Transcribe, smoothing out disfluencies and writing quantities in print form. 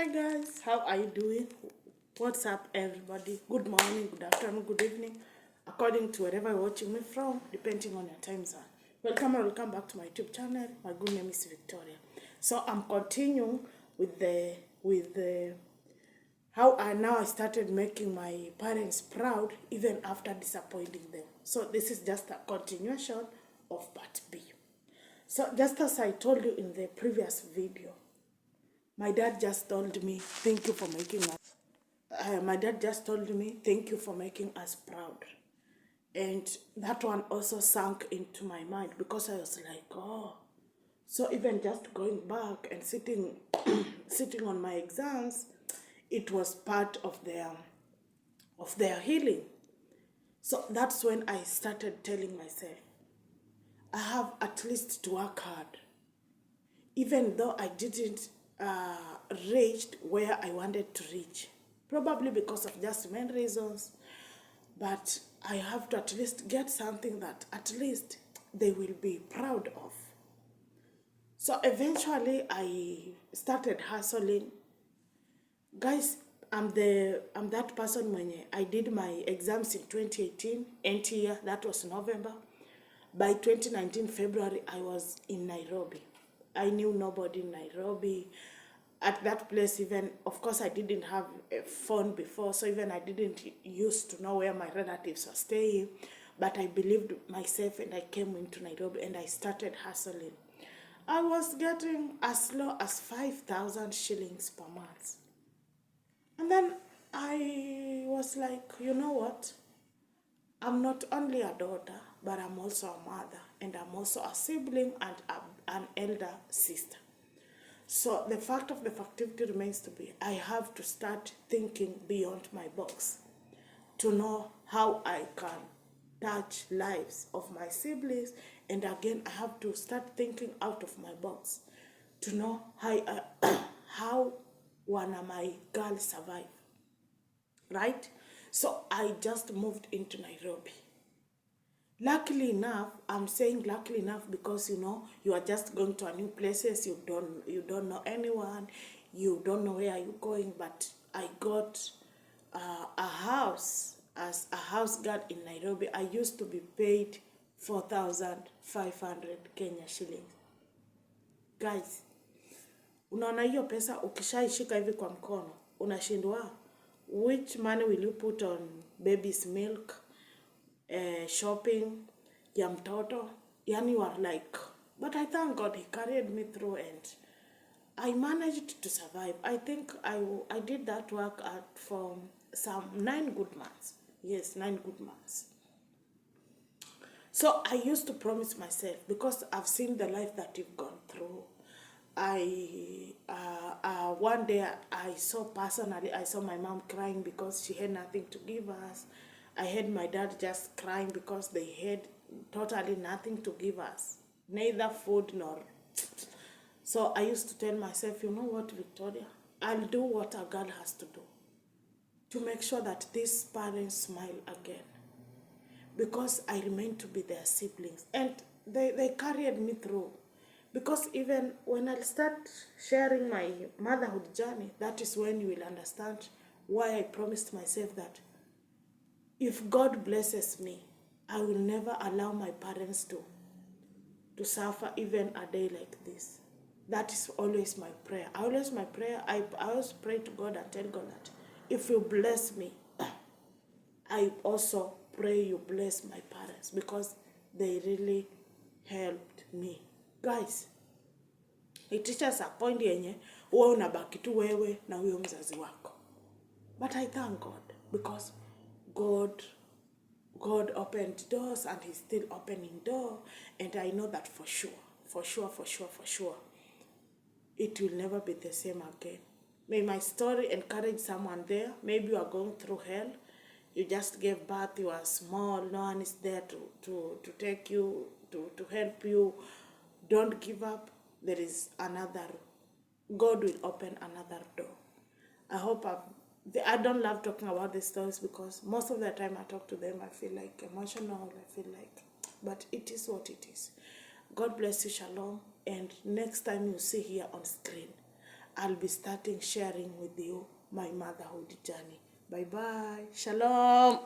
Hi guys, how are you doing? What's up everybody? Good morning, good afternoon, good evening, according to wherever you're watching me from, depending on your time zone. Welcome back to my YouTube channel. My good name is Victoria. So I'm continuing with the how I started making my parents proud even after disappointing them. So this is just a continuation of part B. So just as I told you in the previous video, my dad just told me, thank you for making us. My dad just told me, thank you for making us proud. And that one also sank into my mind because I was like, oh. So even just going back and sitting, sitting on my exams, it was part of their healing. So that's when I started telling myself, I have at least to work hard even though I didn't reach where I wanted to reach, probably because of just many reasons, but I have to at least get something that at least they will be proud of. So eventually I started hustling. Guys, I'm that person when I did my exams in 2018, end year, that was November. By 2019 February, I was in Nairobi. I knew nobody in Nairobi. At that place, even, of course, I didn't have a phone before, so even I didn't used to know where my relatives were staying. But I believed myself and I came into Nairobi and I started hustling. I was getting as low as 5,000 shillings per month. And then I was like, you know what? I'm not only a daughter, but I'm also a mother, and I'm also a sibling and an elder sister. So the fact of the factivity remains to be, I have to start thinking beyond my box to know how I can touch lives of my siblings. And again, I have to start thinking out of my box to know how one of my girls survive, right? So I just moved into Nairobi. Luckily enough, I'm saying luckily enough because you are just going to a new places, you don't know anyone, you don't know where you're going, but I got a house as a house guard in Nairobi. I used to be paid 4,500 Kenya shillings. Guys, unaona hiyo pesa ukishaishika hivi kwa mkono, unashindwa which money will you put on baby's milk, shopping ya mtoto. Yani you are like, but I thank God he carried me through and I managed to survive. I think I did that work for some 9 good months. Yes, 9 good months. So I used to promise myself, because I've seen the life that you've gone through. One day I saw my mom crying because she had nothing to give us. I had my dad just crying because they had totally nothing to give us, neither food nor. So I used to tell myself, you know what, Victoria, I'll do what a girl has to do to make sure that these parents smile again, because I remain to be their siblings. And they carried me through. Because even when I start sharing my motherhood journey, that is when you will understand why I promised myself that if God blesses me, I will never allow my parents to suffer even a day like this. That is always my prayer. I always pray to God and tell God that if you bless me, I also pray you bless my parents, because they really helped me. Guys, it teaches a point yenye uwe unabaki tu wewe na huyo mzazi wako. But I thank God, because God opened doors and he's still opening door, and I know that for sure, it will never be the same again. May my story encourage someone there. Maybe you are going through hell. You just gave birth, you are small, no one is there to take you, to help you. Don't give up. There is another. God will open another door. I don't love talking about these stories, because most of the time I talk to them, I feel like emotional, but it is what it is. God bless you, shalom, and next time you see here on screen, I'll be starting sharing with you my motherhood journey. Bye bye. Shalom.